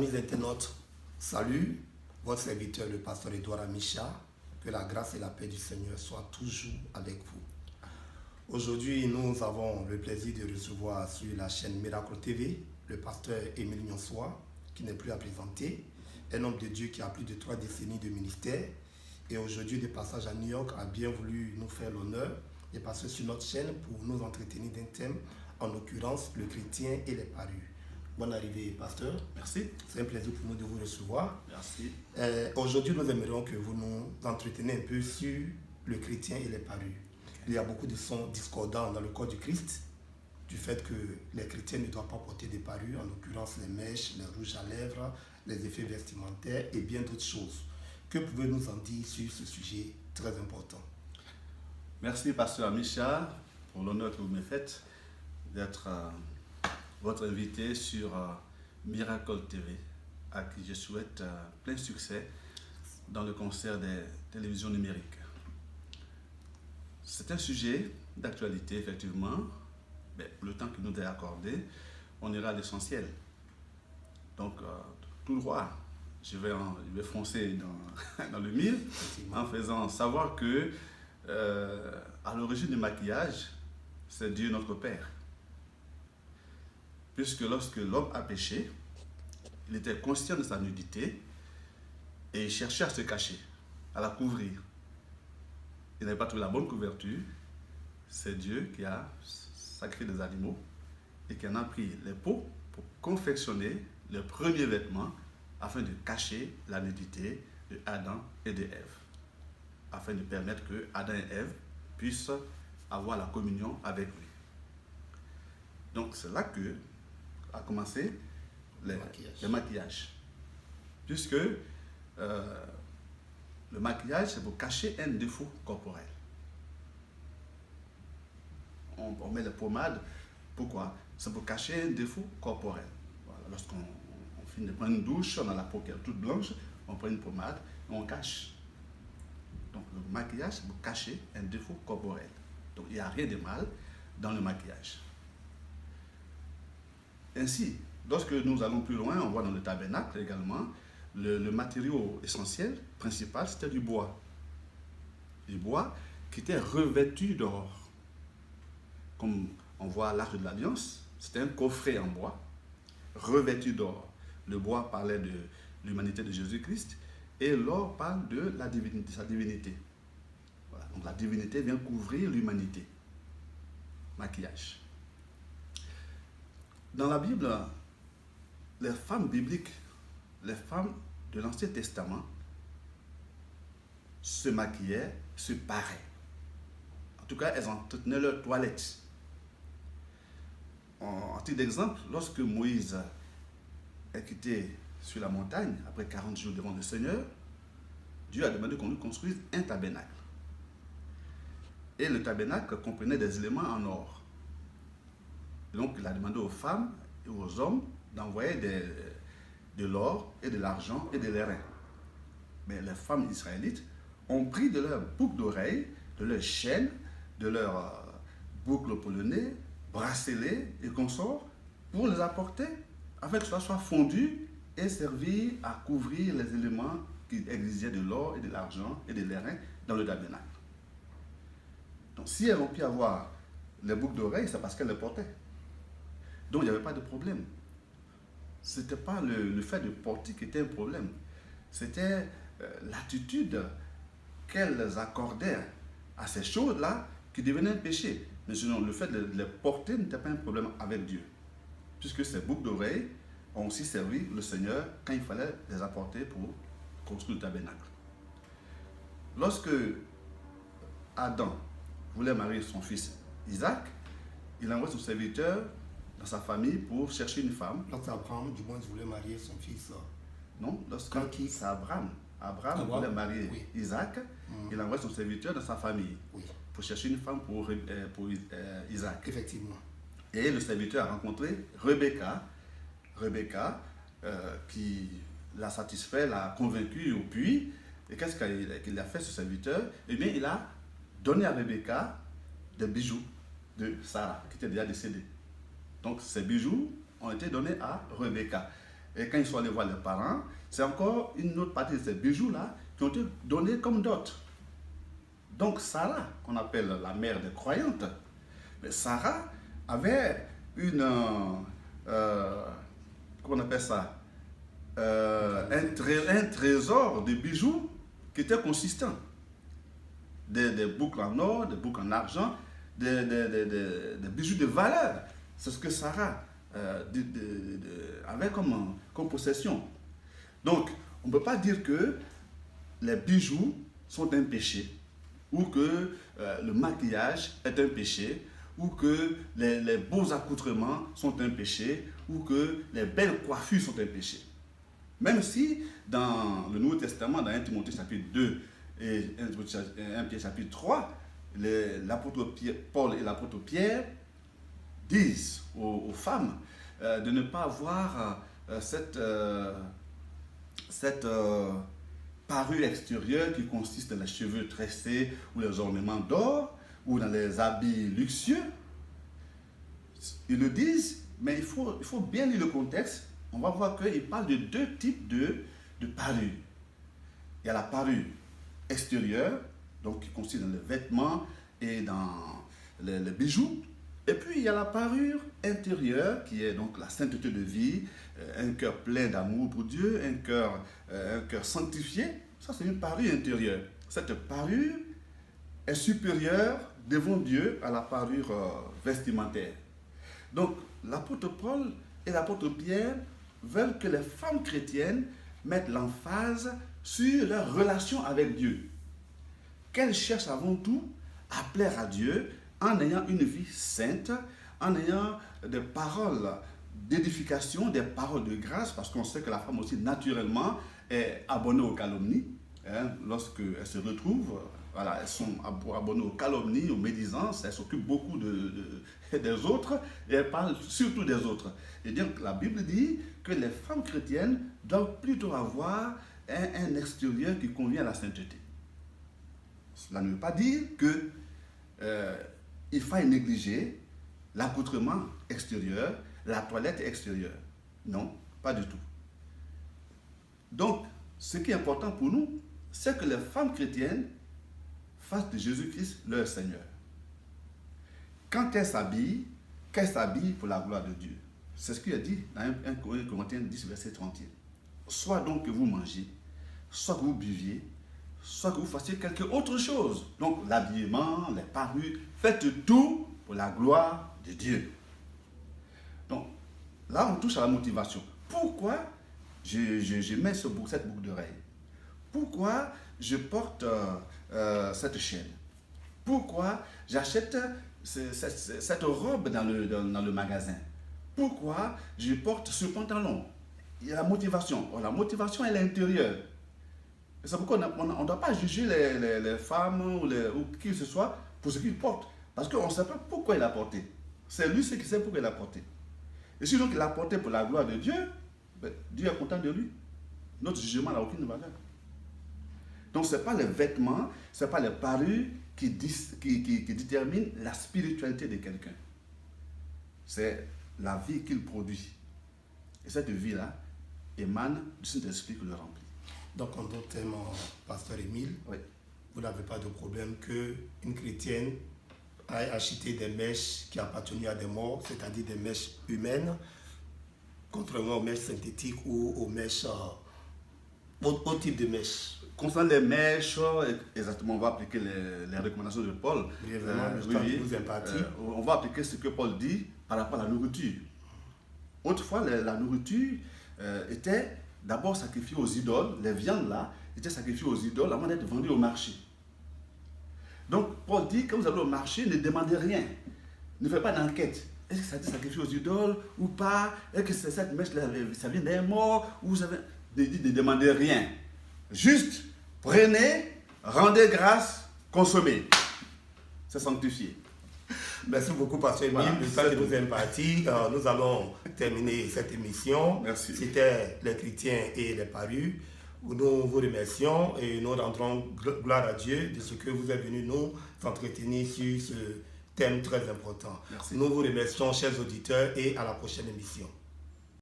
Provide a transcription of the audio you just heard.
Amis internautes, salut, votre serviteur le pasteur Edouard Amicha, que la grâce et la paix du Seigneur soient toujours avec vous. Aujourd'hui, nous avons le plaisir de recevoir sur la chaîne Miracle TV le pasteur Émile Nyonsoa, qui n'est plus à présenter, un homme de Dieu qui a plus de 3 décennies de ministère et aujourd'hui de passage à New York a bien voulu nous faire l'honneur de passer sur notre chaîne pour nous entretenir d'un thème, en l'occurrence le chrétien et les parures. Bonne arrivée, pasteur. Merci. C'est un plaisir pour nous de vous recevoir. Merci. Aujourd'hui, nous aimerions que vous nous entreteniez un peu sur le chrétien et les parures. Il y a beaucoup de sons discordants dans le corps du Christ, du fait que les chrétiens ne doivent pas porter des parures, en l'occurrence les mèches, les rouges à lèvres, les effets vestimentaires et bien d'autres choses. Que pouvez-vous nous en dire sur ce sujet très important? Merci, pasteur Amicha, pour l'honneur que vous me faites d'être votre invité sur Miracle TV, à qui je souhaite plein succès dans le concert des télévisions numériques. C'est un sujet d'actualité, effectivement. Mais pour le temps qui nous est accordé, on ira à l'essentiel. Donc, tout droit, je vais foncer dans le mille en faisant savoir que à l'origine du maquillage, c'est Dieu notre Père. Puisque lorsque l'homme a péché, il était conscient de sa nudité et il cherchait à se cacher, à la couvrir. Il n'avait pas trouvé la bonne couverture. C'est Dieu qui a sacrifié des animaux et qui en a pris les peaux pour confectionner le premier vêtement afin de cacher la nudité de Adam et de Ève, afin de permettre que Adam et Ève puissent avoir la communion avec lui. Donc c'est là que a commencé le maquillage. Puisque le maquillage, c'est pour cacher un défaut corporel. On met les pommades, pourquoi? C'est pour cacher un défaut corporel. Voilà. Lorsqu'on finit de prendre une douche, on a la peau qui est toute blanche, on prend une pommade et on cache. Donc le maquillage, c'est pour cacher un défaut corporel. Donc il n'y a rien de mal dans le maquillage. Ainsi, lorsque nous allons plus loin, on voit dans le tabernacle également, le matériau essentiel, principal, c'était du bois. Du bois qui était revêtu d'or. Comme on voit à l'Arche de l'Alliance, c'était un coffret en bois, revêtu d'or. Le bois parlait de l'humanité de Jésus-Christ et l'or parle de la divinité, sa divinité. Voilà. Donc la divinité vient couvrir l'humanité. Maquillage. Dans la Bible, les femmes bibliques, les femmes de l'Ancien Testament se maquillaient, se paraient. En tout cas, elles entretenaient leur toilette. En titre d'exemple, lorsque Moïse est quitté sur la montagne, après 40 jours devant le Seigneur, Dieu a demandé qu'on lui construise un tabernacle. Et le tabernacle comprenait des éléments en or. Donc, il a demandé aux femmes et aux hommes d'envoyer de l'or et de l'argent et de l'airain. Mais les femmes israélites ont pris de leurs boucles d'oreilles, de leurs chaînes, de leurs boucles pour le nez, bracelets et consorts pour les apporter afin que ça soit fondu et servir à couvrir les éléments qui exigeaient de l'or et de l'argent et de l'airain dans le tabernacle. Donc, si elles ont pu avoir les boucles d'oreilles, c'est parce qu'elles les portaient. Donc, il n'y avait pas de problème. Ce n'était pas le fait de porter qui était un problème. C'était l'attitude qu'elles accordaient à ces choses-là qui devenaient un péché. Mais sinon, le fait de les porter n'était pas un problème avec Dieu. Puisque ces boucles d'oreilles ont aussi servi le Seigneur quand il fallait les apporter pour construire le tabernacle. Lorsque Adam voulait marier son fils Isaac, il envoie son serviteur dans sa famille pour chercher une femme. Lorsque Abraham, du moins, voulait marier son fils. Non, c'est Abraham. Abraham voulait marier Isaac, il envoie son serviteur dans sa famille pour chercher une femme pour Isaac. Effectivement. Et le serviteur a rencontré Rebecca, qui l'a satisfait, l'a convaincu au puits. Et qu'est-ce qu'il a fait, ce serviteur? Eh bien, il a donné à Rebecca des bijoux de Sarah, qui était déjà décédée. Donc, ces bijoux ont été donnés à Rebecca. et quand ils sont allés voir leurs parents, c'est encore une autre partie de ces bijoux-là qui ont été donnés comme dot. Donc Sarah, qu'on appelle la mère des croyantes, mais Sarah avait comment on appelle ça, un trésor de bijoux qui était consistant. Des boucles en or, des boucles en argent, des bijoux de valeur. C'est ce que Sarah avait comme possession. Donc, on ne peut pas dire que les bijoux sont un péché, ou que le maquillage est un péché, ou que les beaux accoutrements sont un péché, ou que les belles coiffures sont un péché. Même si dans le Nouveau Testament, dans 1 Timothée chapitre 2 et 1 Pierre chapitre 3, l'apôtre Paul et l'apôtre Pierre disent aux femmes de ne pas avoir cette parure extérieure qui consiste dans les cheveux tressés ou les ornements d'or ou dans les habits luxueux. Ils le disent, mais il faut bien lire le contexte. On va voir qu'il parle de deux types de parures. Il y a la parure extérieure, donc qui consiste dans les vêtements et dans les bijoux. Et puis il y a la parure intérieure, qui est donc la sainteté de vie, un cœur plein d'amour pour Dieu, un cœur sanctifié. Ça, c'est une parure intérieure. Cette parure est supérieure devant Dieu à la parure vestimentaire. Donc, l'apôtre Paul et l'apôtre Pierre veulent que les femmes chrétiennes mettent l'emphase sur leur relation avec Dieu. Qu'elles cherchent avant tout à plaire à Dieu en ayant une vie sainte, en ayant des paroles d'édification, des paroles de grâce, parce qu'on sait que la femme aussi naturellement est abonnée aux calomnies. Lorsqu'elles se retrouvent, voilà, elles sont abonnées aux calomnies, aux médisances, elles s'occupent beaucoup des autres et elles parlent surtout des autres. Et donc la Bible dit que les femmes chrétiennes doivent plutôt avoir un extérieur qui convient à la sainteté. Cela ne veut pas dire que il faille négliger l'accoutrement extérieur, la toilette extérieure. Non, pas du tout. Donc, ce qui est important pour nous, c'est que les femmes chrétiennes fassent de Jésus-Christ leur Seigneur. Quand elles s'habillent, qu'elles s'habillent pour la gloire de Dieu. C'est ce qu'il a dit dans 1 Corinthiens 10, verset 31. Soit donc que vous mangez, soit que vous buviez, soit que vous fassiez quelque autre chose. Donc l'habillement, les parures, faites tout pour la gloire de Dieu. Donc là, on touche à la motivation. Pourquoi je mets cette boucle d'oreille? Pourquoi je porte cette chaîne? Pourquoi j'achète cette robe dans le magasin? Pourquoi je porte ce pantalon? Il y a la motivation. La motivation, elle est intérieure. Et c'est pourquoi on ne doit pas juger les femmes ou qui que ce soit pour ce qu'ils portent. Parce qu'on ne sait pas pourquoi il l'a porté. C'est lui qui sait pourquoi il l'a porté. Et si donc il l'a porté pour la gloire de Dieu, ben, Dieu est content de lui. Notre jugement n'a aucune valeur. Donc ce n'est pas les vêtements, ce n'est pas les parures qui déterminent la spiritualité de quelqu'un. C'est la vie qu'il produit. Et cette vie-là émane du Saint-Esprit qui le remplit. Donc, en d'autres termes, Pasteur Émile, Oui. vous n'avez pas de problème qu'une chrétienne aille acheter des mèches qui appartiennent à des morts, c'est-à-dire des mèches humaines, contrairement aux mèches synthétiques ou aux mèches, au type de mèches. Concernant les mèches, exactement, on va appliquer les recommandations de Paul. On va appliquer ce que Paul dit par rapport à la nourriture. Autrefois, la nourriture était d'abord sacrifiée aux idoles. Les viandes là étaient sacrifiées aux idoles avant d'être vendues au marché. Donc, Paul dit, quand vous allez au marché, ne demandez rien. Ne faites pas d'enquête. Est-ce que ça a été sacrifié aux idoles ou pas? Est-ce que cette mèche-là, ça vient d'un mort? Ou vous avez... Ne demandez rien. Juste, prenez, rendez grâce, consommez. C'est sanctifié. Merci beaucoup, Pasteur Émile. Voilà, le temps qui nous est imparti, nous allons terminer cette émission. Merci. C'était les chrétiens et les parures. Nous vous remercions et nous rendrons gloire à Dieu de ce que vous êtes venus nous entretenir sur ce thème très important. Merci. Nous vous remercions, chers auditeurs, et à la prochaine émission.